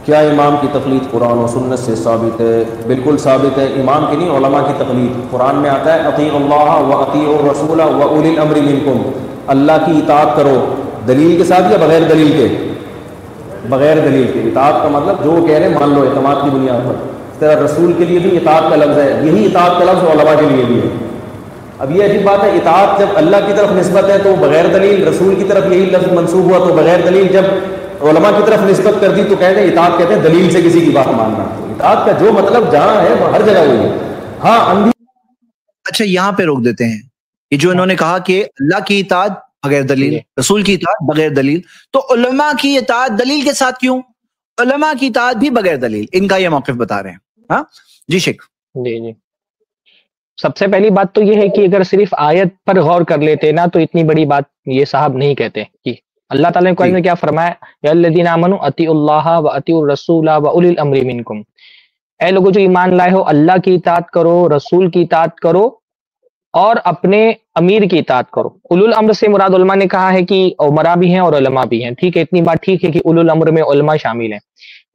کیا امام کی تقلید قرآن و سنت سے ثابت ہے؟ بالکل ثابت ہے، امام کی نہیں علماء کی تقلید۔ قرآن میں آتا ہے اطیعوا اللہ و اطیعوا الرسول و اولی الامر منکم، اللہ کی اطاعت کرو، دلیل کے ساتھ یا بغیر دلیل کے؟ بغیر دلیل کے۔ اطاعت کا مطلب جو وہ کہہ رہے ہیں مان لو اعتماد کی بنیاد پر۔ اس طرح رسول کے لیے بھی اطاعت کا لفظ ہے، یہی اطاعت کا لفظ علماء کے لیے بھی ہے۔ اب یہ عجیب بات ہے، اطاعت جب اللہ کی طرف نسبت ہے تو بغیر دلیل، رسول کی طرف یہی لفظ منسوب ہوا تو بغیر دلیل، جب علماء کی طرف نسبت کر دی تو کہتے ہیں اطاعت، کہتے ہیں دلیل سے کسی کی بات ماننا۔ اطاعت کا جو مطلب جہاں ہے وہ ہر جگہ وہی ہے۔ ہاں اندھی۔ اچھا یہاں پہ روک دیتے ہیں، یہ جو انہوں نے کہا کہ اللہ کی اطاعت بغیر دلیل، رسول کی اطاعت بغیر دلیل، تو علماء کی اطاعت دلیل کے ساتھ کیوں؟ علماء کی اطاعت بھی بغیر دلیل، ان کا یہ موقف بتا رہے ہیں۔ ہاں جی شیخ۔ جی جی، سب سے پہلی بات تو یہ ہے کہ اگر صرف آیت پر غور کر لیتے نا تو اتنی بڑی بات یہ صاحب نہیں کہتے کہ اللہ تعالیٰ نے قرآن میں کیا فرمایا، یا الذین آمنوا اطیعوا اللہ و اطیعوا الرسول و اولی الامر منکم، اے لوگوں جو ایمان لائے ہو اللہ کی اطاعت کرو، رسول کی اطاعت کرو اور اپنے امیر کی اطاعت کرو۔ اولو الامر سے مراد علماء نے کہا ہے کہ عمراء بھی ہیں اور علماء بھی ہیں، ٹھیک ہے، اتنی بات ٹھیک ہے کہ اولو الامر میں علماء شامل ہیں،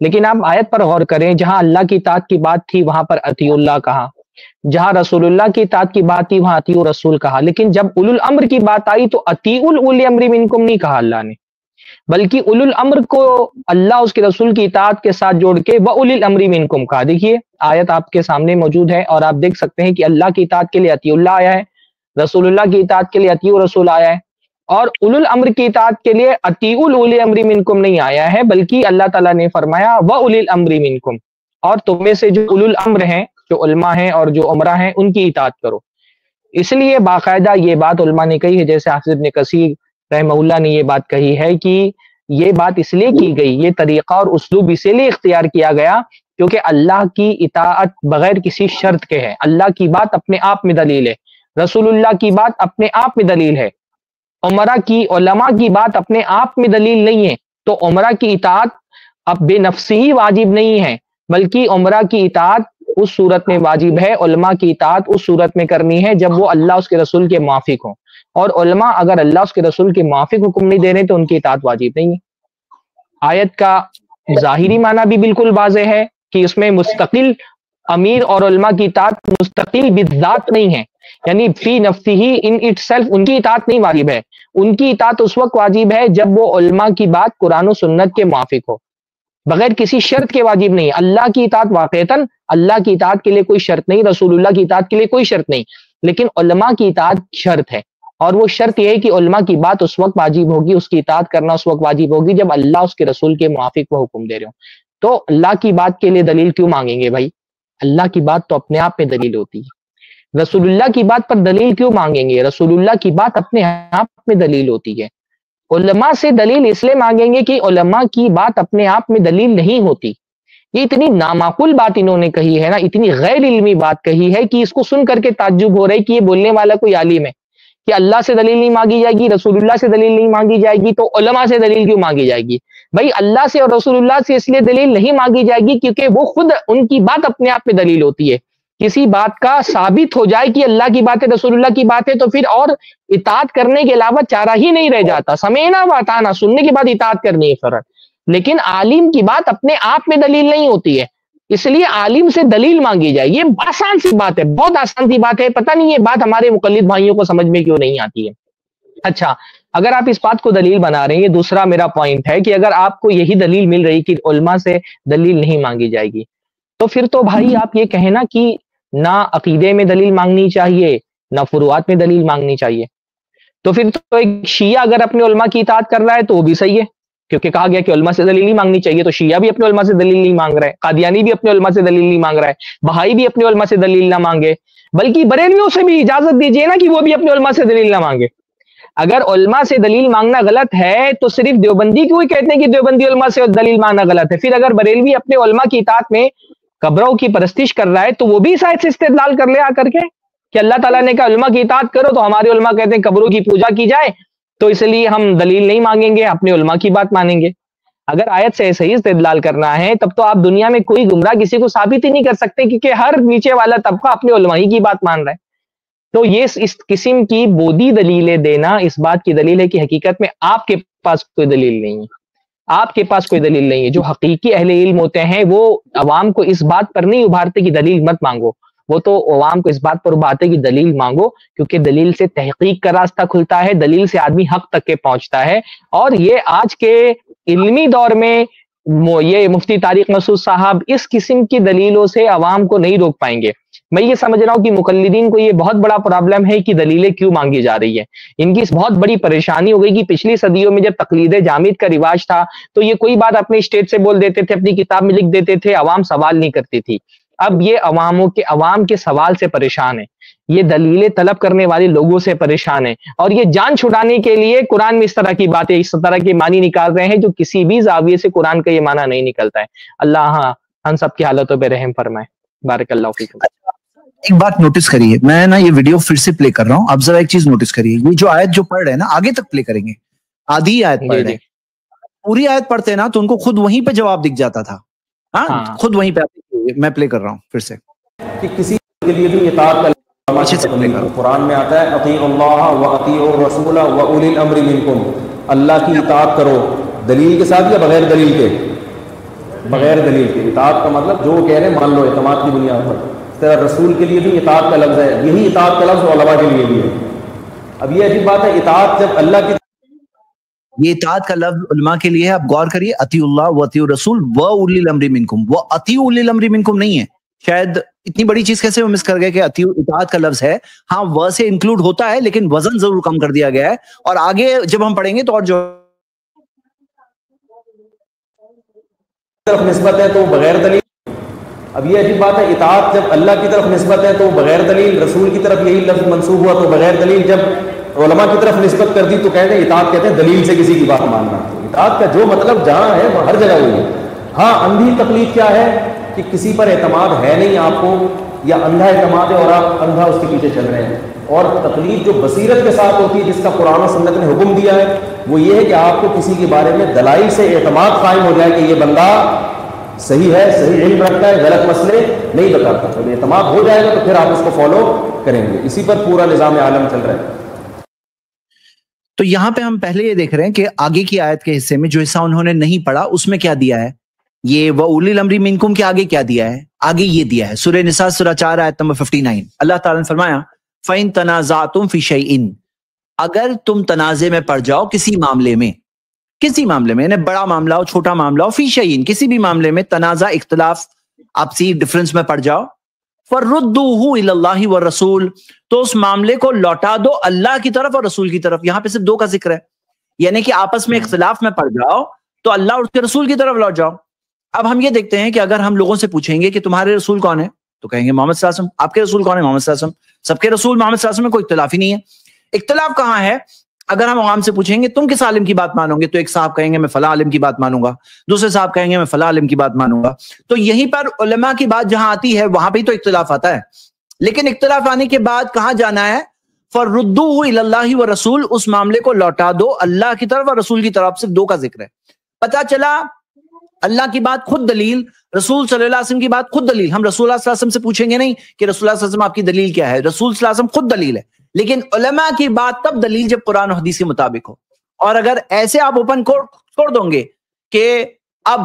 لیکن آپ آیت پر غور کریں، جہاں اللہ کی اطاعت کی بات تھی وہاں پر اطیعوا اللہ کہا، جہاں رسول اللہ کی اطاعت کی بات تھی وہاں اطیعوا رسول کہا، لیکن جب اولو الامر کی بات آئی تو اطیعوا اولی الامر منکم نہیں کہا اللہ نے، بلکہ اولو الامر کو اللہ اس کے رسول کی اطاعت کے ساتھ جوڑ کے وَأُولِي الْأَمْرِ مِنْكُمْ کہا۔ دیکھیے آیت آپ کے سامنے موجود ہے اور آپ دیکھ سکتے ہیں کہ اللہ کی اطاعت کے لیے اطیعوا اللہ آیا ہے، رسول اللہ کی اطاعت کے لیے اطیعوا رسول آیا ہے، اور اولو الامر کی اطاعت کے لیے اطیعوا اولی الامر منکم نہیں آیا ہے، بلکہ اللہ تعالیٰ نے فرمایا وَأُولِي الْأَمْرِ مِنْكُمْ، اور تم میں سے جو اولو الامر ہیں، جو علماء ہیں اور جو عمرہ ہیں، ان کی اطاعت کرو۔ اس لیے باقاعدہ یہ بات علماء نے کہی ہے، جیسے حافظ ابن کثیر رحمہ اللہ نے یہ بات کہی ہے کہ یہ بات اس لیے کی گئی، یہ طریقہ اور اسلوب اسی لیے اختیار کیا گیا کیونکہ اللہ کی اطاعت بغیر کسی شرط کے ہے، اللہ کی بات اپنے آپ میں دلیل ہے، رسول اللہ کی بات اپنے آپ میں دلیل ہے، عمرہ کی علماء کی بات اپنے آپ میں دلیل نہیں ہے، تو عمرہ کی اطاعت اب بے نفسی ہی واجب نہیں ہے، بلکہ عمرہ کی اطاعت اس صورت میں واجب ہے، علماء کی اطاعت اس صورت میں کرنی ہے جب وہ اللہ اس کے رسول کے موافق ہوں، اور علماء اگر اللہ اس کے رسول کے موافق حکم نہیں دے رہے تو ان کی اطاعت واجب نہیں ہے۔ آیت کا ظاہری معنی بھی بالکل واضح ہے کہ اس میں مستقل امیر اور علماء کی اطاعت مستقل بذات نہیں ہے، یعنی فی نفسی ہی ان اٹ سیلف ان کی اطاعت نہیں واجب ہے، ان کی اطاعت اس وقت واجب ہے جب وہ علماء کی بات قرآن و سنت کے موافق ہو، بغیر کسی شرط کے واجب نہیں ہے۔ اللہ کی اطاعت واقعتاً اللہ کی اطاعت کے لیے کوئی شرط نہیں، رسول اللہ کی اطاعت کے لیے کوئی شرط نہیں، لیکن علماء کی اطاعت شرط ہے، اور وہ شرط یہ ہے کہ علماء کی بات اس وقت واجب ہوگی، اس کی اطاعت کرنا اس وقت واجب ہوگی جب اللہ اس کے رسول کے موافق وہ حکم دے رہے ہوں۔ تو اللہ کی بات کے لیے دلیل کیوں مانگیں گے بھائی؟ اللہ کی بات تو اپنے آپ میں دلیل ہوتی ہے۔ رسول اللہ کی بات پر دلیل کیوں مانگیں گے؟ رسول اللہ کی بات اپنے آپ میں دلیل ہوتی ہے۔ علماء سے دلیل اس لیے مانگیں گے کہ علماء کی بات اپنے آپ میں دلیل نہیں ہوتی۔ یہ اتنی نامعقول بات انہوں نے کہی ہے نا، اتنی غیر علمی بات کہی ہے کہ اس کو سن کر کے تعجب ہو رہا ہے کہ یہ بولنے والا کوئی عالم ہے کہ اللہ سے دلیل نہیں مانگی جائے گی، رسول اللہ سے دلیل نہیں مانگی جائے گی، تو علماء سے دلیل کیوں مانگی جائے گی؟ بھائی اللہ سے اور رسول اللہ سے اس لیے دلیل نہیں مانگی جائے گی کیونکہ وہ خود ان کی بات اپنے آپ میں دلیل ہوتی ہے۔ کسی بات کا ثابت ہو جائے کہ اللہ کی بات ہے، رسول اللہ کی بات ہے، تو پھر اور اطاعت کرنے کے علاوہ چارہ ہی نہیں رہ جاتا، سمعنا و اطعنا، سننے کے بعد اطاعت کرنی ہے فرض۔ لیکن عالم کی بات اپنے آپ میں دلیل نہیں ہوتی ہے، اس لیے عالم سے دلیل مانگی جائے، یہ آسان سی بات ہے، بہت آسان سی بات ہے، پتہ نہیں یہ بات ہمارے مقلد بھائیوں کو سمجھ میں کیوں نہیں آتی ہے۔ اچھا اگر آپ اس بات کو دلیل بنا رہے ہیں، یہ دوسرا میرا پوائنٹ ہے کہ اگر آپ کو یہی دلیل مل رہی کہ علماء سے دلیل نہیں مانگی جائے گی، تو پھر تو بھائی آپ یہ کہیں نا کہ نہ عقیدے میں دلیل مانگنی چاہیے نہ فروعات میں دلیل مانگنی چاہیے، تو پھر تو ایک شیعہ اگر اپنے علماء کی اطاعت کر رہا ہے تو وہ بھی صحیح ہے، کیونکہ کہا گیا کہ علماء سے دلیل نہیں مانگنی چاہیے، تو شیعہ بھی اپنے علماء سے دلیل نہیں مانگ رہا ہے، قادیانی بھی اپنے علماء سے دلیل نہیں مانگ رہا ہے، بہائی بھی اپنے علماء سے دلیل نہ مانگے، بلکہ بریلویوں سے بھی اجازت دیجیے نا کہ وہ بھی اپنے علماء سے دلیل نہ مانگے۔ اگر علماء سے دلیل مانگنا غلط ہے تو صرف دیوبندی کیوں کہتے ہیں کہ دیوبندی علماء سے دلیل مانگنا غلط ہے؟ پھر اگر بریلوی اپنے علماء کی اطاعت میں قبروں کی پرستش کر رہا ہے تو وہ بھی شاید سے استدلال کر لے آ کر کے کہ اللہ تعالیٰ نے کہا علماء کی اطاعت کرو، تو ہمارے علماء کہتے ہیں قبروں کی پوجا کی جائے، تو اس لیے ہم دلیل نہیں مانگیں گے، اپنے علماء کی بات مانیں گے۔ اگر آیت سے ایسے ہی استدلال کرنا ہے تب تو آپ دنیا میں کوئی گمراہ کسی کو ثابت ہی نہیں کر سکتے، کیونکہ ہر نیچے والا طبقہ اپنے علماء ہی کی بات مان رہا ہے۔ تو یہ اس قسم کی بودی دلیلیں دینا اس بات کی دلیل ہے کہ حقیقت میں آپ کے پاس کوئی دلیل نہیں ہے، آپ کے پاس کوئی دلیل نہیں ہے. جو حقیقی اہل علم ہوتے ہیں وہ عوام کو اس بات پر نہیں ابھارتے کہ دلیل مت مانگو, وہ تو عوام کو اس بات پر ابھارتے کہ دلیل مانگو, کیونکہ دلیل سے تحقیق کا راستہ کھلتا ہے, دلیل سے آدمی حق تک کے پہنچتا ہے. اور یہ آج کے علمی دور میں یہ مفتی طارق مسعود صاحب اس قسم کی دلیلوں سے عوام کو نہیں روک پائیں گے. میں یہ سمجھ رہا ہوں کہ مقلدین کو یہ بہت بڑا پرابلم ہے کہ دلیلیں کیوں مانگی جا رہی ہے. ان کی بہت بڑی پریشانی ہو گئی کہ پچھلی صدیوں میں جب تقلید جامد کا رواج تھا تو یہ کوئی بات اپنے اسٹیج سے بول دیتے تھے, اپنی کتاب میں لکھ دیتے تھے, عوام سوال نہیں کرتی تھی. اب یہ عوام کے سوال سے پریشان ہے, یہ دلیلیں طلب کرنے والے لوگوں سے پریشان ہے, اور یہ جان چھڑانے کے لیے قرآن میں اس طرح کی باتیں, اس طرح کے معنی نکال رہے ہیں جو کسی بھی زاویے سے قرآن کا یہ معنی نہیں نکلتا ہے. اللہ ہم سب کی حالتوں پہ رحم فرمائے. بارک اللہ فیکم. ایک بات نوٹس کریے, میں نا یہ ویڈیو پھر سے پلے کر رہا ہوں, اب ذرا ایک چیز نوٹس کریے. یہ جو آیت جو پڑھ رہے ہیں نا, آگے تک پلے کریں گے, آدھی آیت پڑھ رہے ہیں, پوری آیت پڑھتے نا تو ان کو خود وہیں پہ جواب دکھ جاتا تھا. ہاں خود وہیں پہ. میں پلے کر رہا ہوں پھر سے کہ کسی کے لیے بھی اطاعت کا قرآن میں آتا ہے اطیعوا اللہ و اطیعوا الرسول و اولی الامر منکم, اللہ کی اطاعت کرو دلیل کے ساتھ یا بغیر دلیل کے؟ بغیر دلیل کے. اطاعت کا مطلب جو کہہ رہے ہیں مان لو اعتماد کی بنیاد پر. تیرا رسول کے لیے بھی اطاعت کا لفظ ہے, یہی اطاعت کا لفظ علماء کے لیے بھی ہے. اب یہ عجیب بات ہے, اطاعت جب اللہ کی, یہ اطاعت کا لفظ علماء کے لیے ہے. آپ غور کریے, اطیعوا اللہ و اطیعوا الرسول و اولی الامر منکم, وہ اطیعوا اولی الامر منکم نہیں ہے. شاید اتنی بڑی چیز کیسے وہ مس کر گئے کہ اطاعت کا لفظ ہے, ہاں وہ سے انکلوڈ ہوتا ہے لیکن وزن ضرور کم کر دیا گیا ہے. اور آگے جب ہم پڑھیں گے تو اور جو طرف نسبت ہے تو بغیر دلیل. اب یہ عجیب بات ہے, اطاعت جب اللہ کی طرف نسبت ہے تو بغیر دلیل, رسول کی طرف یہی لفظ منسوب ہوا تو بغیر دلیل, جب علماء کی طرف نسبت کر دی تو کہتے ہیں اطاعت کہتے ہیں دلیل سے کسی کی بات ماننا. اطاعت کا جو مطلب جہاں ہے وہ ہر جگہ وہی ہے. ہاں اندھی تقلید کیا ہے کہ کسی پر اعتماد ہے نہیں آپ کو, یا اندھا اعتماد ہے اور آپ اندھا اس کے پیچھے چل رہے ہیں. اور تقلید جو بصیرت کے ساتھ ہوتی ہے, جس کا قرآن و سنت نے حکم دیا ہے, وہ یہ ہے کہ آپ کو کسی کے بارے میں دلائل سے اعتماد قائم ہو جائے کہ یہ بندہ صحیح ہے, صحیح علم رکھتا ہے, غلط مسئلے نہیں بتاتا. جب اعتماد ہو جائے گا تو پھر آپ اس کو فالو کریں گے. اسی پر پورا نظام عالم چل رہا ہے. تو یہاں پہ ہم پہلے یہ دیکھ رہے ہیں کہ آگے کی آیت کے حصے میں جو حصہ انہوں نے نہیں پڑھا اس میں کیا دیا ہے. یہ وَأُولِي الْأَمْرِ مِنْكُمْ کے آگے کیا دیا ہے, آگے یہ دیا ہے سورہ نساء سورہ 4 آیت نمبر 59. اللہ تعالیٰ نے فرمایا فَإِن تَنَازَعْتُمْ فِي شَيْءٍ, اگر تم تنازع میں پڑ جاؤ کسی معاملے میں, کسی معاملے میں, یعنی بڑا معاملہ ہو چھوٹا معاملہ ہو, فی شیئن کسی بھی معاملے میں تنازع اختلاف آپسی ڈفرنس میں پڑ جاؤ, فردوہ الی اللہ والرسول, تو اس معاملے کو لوٹا دو اللہ کی طرف اور رسول کی طرف. یہاں پہ صرف دو کا ذکر ہے, یعنی کہ آپس میں اختلاف میں پڑ جاؤ تو اللہ اور اس کے رسول کی طرف لوٹ جاؤ. اب ہم یہ دیکھتے ہیں کہ اگر ہم لوگوں سے پوچھیں گے کہ تمہارے رسول کون ہے تو کہیں گے محمد صلی اللہ علیہ وسلم. آپ کے رسول کون ہے؟ محمد صلی اللہ علیہ وسلم. سب کے رسول محمد صلی اللہ علیہ وسلم میں کوئی اختلاف ہی نہیں ہے. اختلاف کہاں ہے؟ اگر ہم عوام سے پوچھیں گے تم کس عالم کی بات مانو گے تو ایک صاحب کہیں گے میں فلاں عالم کی بات مانوں گا, دوسرے صاحب کہیں گے میں فلاں عالم کی بات مانوں گا. تو یہیں پر علماء کی بات جہاں آتی ہے وہاں پہ ہی تو اختلاف آتا ہے. لیکن اختلاف آنے کے بعد کہاں جانا ہے؟ فردوہ الی اللہ والرسول, اس معاملے کو لوٹا دو اللہ کی طرف اور رسول کی طرف. صرف دو کا ذکر ہے. پتہ چلا اللہ کی بات خود دلیل, رسول صلی اللہ علیہ وسلم کی بات خود دلیل. ہم رسول اللہ صلی اللہ علیہ وسلم سے پوچھیں گے نہیں کہ رسول اللہ صلی اللہ علیہ وسلم آپ کی دلیل کیا ہے, رسول صلی اللہ علیہ وسلم خود دلیل ہے. لیکن علماء کی بات تب دلیل جب قرآن و حدیث کے مطابق ہو. اور اگر ایسے آپ اوپن چھوڑ دوں گے کہ اب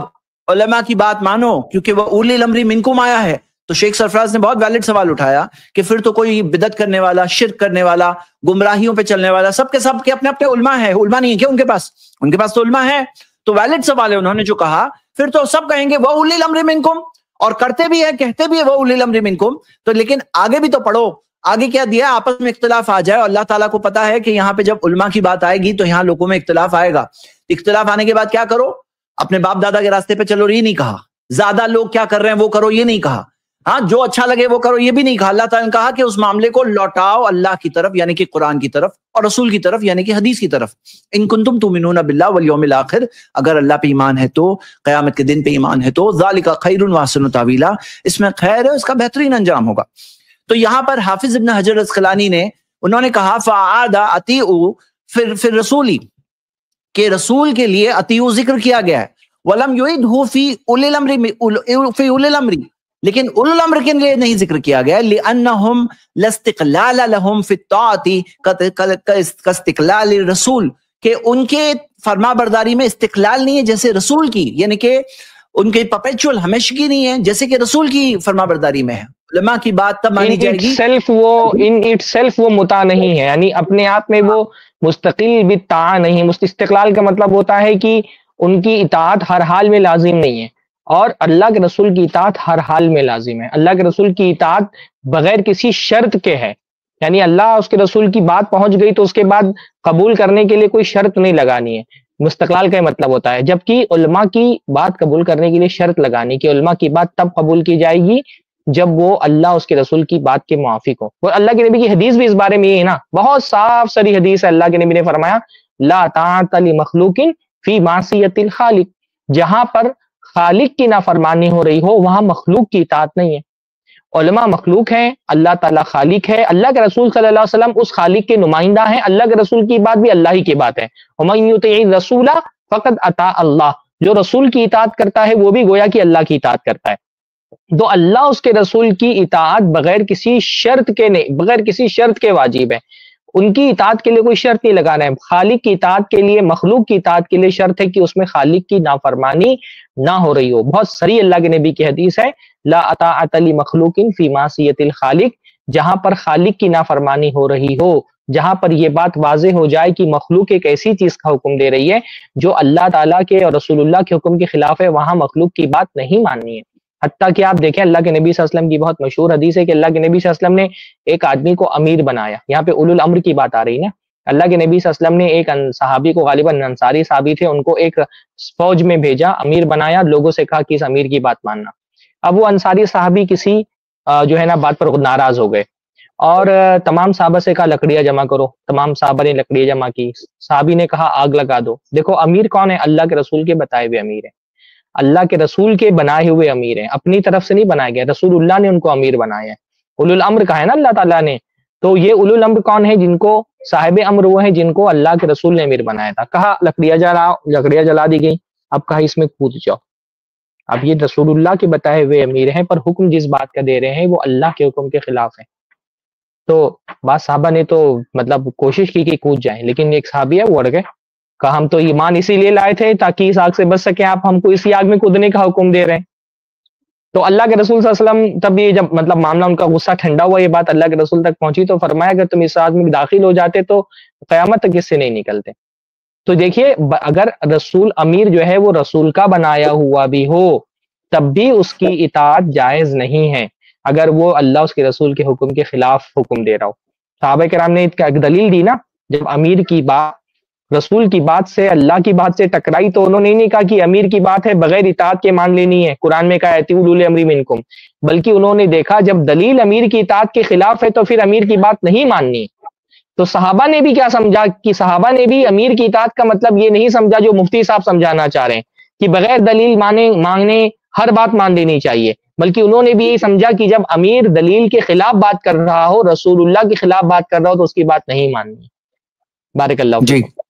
علماء کی بات مانو کیونکہ وہ اولی الامر منکم آیا ہے, تو شیخ سرفراز نے بہت ویلڈ سوال اٹھایا کہ پھر تو کوئی بدعت کرنے والا, شرک کرنے والا, گمراہیوں پہ چلنے والا سب کے اپنے اپنے علماء ہیں. علماء نہیں ہے کیا ان کے پاس؟ ان کے پاس تو علماء ہے. تو ویلڈ سوال ہے, انہوں نے جو کہا پھر تو سب کہیں گے وہ اولی الامر منکم, اور کرتے بھی ہیں کہتے بھی ہیں وہ اولی الامر منکم. تو لیکن آگے بھی تو پڑھو, آگے کیا دیا؟ آپس میں اختلاف آ جائے. اور اللہ تعالیٰ کو پتا ہے کہ یہاں پہ جب علماء کی بات آئے گی تو یہاں لوگوں میں اختلاف آئے گا. اختلاف آنے کے بعد کیا کرو؟ اپنے باپ دادا کے راستے پہ چلو, یہ نہیں کہا. زیادہ لوگ کیا کر رہے ہیں وہ کرو, یہ نہیں کہا. ہاں جو اچھا لگے وہ کرو, یہ بھی نہیں کہا. اللہ تعالیٰ نے کہا کہ اس معاملے کو لوٹاؤ اللہ کی طرف یعنی کہ قرآن کی طرف, اور رسول کی طرف یعنی کہ حدیث کی طرف. ان کنتم تؤمنون باللہ والیوم الآخر, اگر اللہ پہ ایمان ہے تو, قیامت کے دن پہ ایمان ہے تو, ذالک خیر واحسن تاویلا, اس میں خیر ہے, اس کا بہترین انجام ہوگا. تو یہاں پر حافظ ابن حجر الاسقلانی نے انہوں نے کہا فعاد اطیعوا پھر رسولی, کہ رسول کے لیے اطیعوا ذکر کیا گیا ہے. ولم یعدہ فی اولی الامر, لیکن اولو الامر کے لیے نہیں ذکر کیا گیا. لأنہم لاستقلال لہم فی الطاعۃ کاستقلال الرسول, کہ ان کے فرما برداری میں استقلال نہیں ہے جیسے رسول کی، یعنی کہ ان کی پرپیچول ہمیشگی نہیں ہے جیسے کہ رسول کی فرما برداری میں ہے. علماء کی بات تب مانی جائے گی ان اٹ سیلف وہ مطاع نہیں ہے، یعنی اپنے آپ میں وہ مستقل بالطاعہ نہیں. استقلال کا مطلب ہوتا ہے کہ ان کی اطاعت ہر حال میں لازم نہیں ہے، اور اللہ کے رسول کی اطاعت ہر حال میں لازم ہے. اللہ کے رسول کی اطاعت بغیر کسی شرط کے ہے، یعنی اللہ اس کے رسول کی بات پہنچ گئی تو اس کے بعد قبول کرنے کے لیے کوئی شرط نہیں لگانی ہے. مستقلال کا مطلب ہوتا ہے. جبکہ علماء کی بات قبول کرنے کے لیے شرط لگانی کہ علماء کی بات تب قبول کی جائے گی جب وہ اللہ اس کے رسول کی بات کے موافق ہو. اور اللہ کے نبی کی حدیث بھی اس بارے میں یہ ہے نا، بہت صاف سری حدیث ہے. اللہ کے نبی نے فرمایا لا طاعۃ لمخلوق فی معصیۃ الخالق، جہاں پر خالق کی نافرمانی ہو رہی ہو وہاں مخلوق کی اطاعت نہیں ہے. علماء مخلوق ہیں، اللہ تعالیٰ خالق ہے، اللہ کے رسول صلی اللہ علیہ وسلم اس خالق کے نمائندہ ہیں. اللہ کے رسول کی بات بھی اللہ ہی کی بات ہے. وَمَن يُطِعِ الرَّسُولَ فَقَدْ أَطَاعَ اللَّهَ، جو رسول کی اطاعت کرتا ہے وہ بھی گویا کہ اللہ کی اطاعت کرتا ہے. تو اللہ اس کے رسول کی اطاعت بغیر کسی شرط کے نہیں، بغیر کسی شرط کے واجب ہے. ان کی اطاعت کے لیے کوئی شرط نہیں لگانا ہے. خالق کی اطاعت کے لیے، مخلوق کی اطاعت کے لیے شرط ہے کہ اس میں خالق کی نافرمانی نہ ہو رہی ہو. بہت سری اللہ کے نبی کی حدیث ہے لا اطاعۃ لمخلوق فی معصیۃ الخالق، جہاں پر خالق کی نافرمانی ہو رہی ہو، جہاں پر یہ بات واضح ہو جائے کہ مخلوق ایک ایسی چیز کا حکم دے رہی ہے جو اللہ تعالیٰ کے اور رسول اللہ کے حکم کے خلاف ہے، وہاں مخلوق کی بات نہیں ماننی ہے. حتیٰ کہ آپ دیکھیں اللہ کے نبی صلی اللہ علیہ وسلم کی بہت مشہور حدیث ہے کہ اللہ کے نبی صلی اللہ علیہ وسلم نے ایک آدمی کو امیر بنایا. یہاں پہ اولو الامر کی بات آ رہی نا. اللہ کے نبی صلی اللہ علیہ وسلم نے ایک صحابی کو، غالباً انصاری صحابی تھے، ان کو ایک فوج میں بھیجا، امیر بنایا، لوگوں سے کہا کہ اس امیر کی بات ماننا. اب وہ انصاری صحابی کسی جو ہے نا بات پر ناراض ہو گئے اور تمام صحابہ سے کہا لکڑیاں جمع کرو. تمام صحابہ نے لکڑیاں جمع کی. صحابی نے کہا آگ لگا دو. دیکھو امیر کون ہے؟ اللہ کے رسول کے بتائے ہوئے امیر ہے، اللہ کے رسول کے بنائے ہوئے امیر ہیں، اپنی طرف سے نہیں بنائے گئے. رسول اللہ نے ان کو امیر بنایا ہے. اولو الامر کہا ہے نا اللہ تعالیٰ نے. تو یہ اولو الامر کون ہے؟ جن کو صاحب امر وہ ہیں جن کو اللہ کے رسول نے امیر بنایا تھا. کہا لکڑیاں جلاؤ، لکڑیاں جلا دی گئی. اب کہا اس میں کود جاؤ. اب یہ رسول اللہ کے بتائے ہوئے امیر ہیں، پر حکم جس بات کا دے رہے ہیں وہ اللہ کے حکم کے خلاف ہے. تو بعض صحابہ نے تو مطلب کوشش کی کہ کود جائیں، لیکن ایک صحابی ہے وہ اڑ گئے. کہا ہم تو ایمان اسی لیے لائے تھے تاکہ اس آگ سے بچ سکیں، آپ ہم کو اسی آگ میں کودنے کا حکم دے رہے ہیں. تو اللہ کے رسول صلی اللہ علیہ وسلم تب یہ جب مطلب معاملہ ان کا غصہ ٹھنڈا ہوا، یہ بات اللہ کے رسول تک پہنچی تو فرمایا اگر تم اس آگ میں داخل ہو جاتے تو قیامت تک اس سے نہیں نکلتے. تو دیکھیے اگر رسول امیر جو ہے وہ رسول کا بنایا ہوا بھی ہو تب بھی اس کی اطاعت جائز نہیں ہے اگر وہ اللہ اس کے رسول کے حکم کے خلاف حکم دے رہا ہو. صحابہ کرام نے ایک دلیل دی نا، جب امیر کی بات رسول کی بات سے، اللہ کی بات سے ٹکرائی تو انہوں نے نہیں کہا کہ امیر کی بات ہے بغیر اطاعت کے مان لینی ہے، قرآن میں کہا ہے اطیعوا اولی الامر منکم، بلکہ انہوں نے دیکھا جب دلیل امیر کی اطاعت کے خلاف ہے تو پھر امیر کی بات نہیں ماننی. تو صحابہ نے بھی کیا سمجھا کہ صحابہ نے بھی امیر کی اطاعت کا مطلب یہ نہیں سمجھا جو مفتی صاحب سمجھانا چاہ رہے ہیں کہ بغیر دلیل مانگنے ہر بات مان لینی چاہیے، بلکہ انہوں نے بھی یہی سمجھا کہ جب امیر دلیل کے خلاف بات کر رہا ہو، رسول اللہ کے خلاف بات کر رہا ہو تو اس کی بات نہیں ماننی. بارک اللہ فیکم.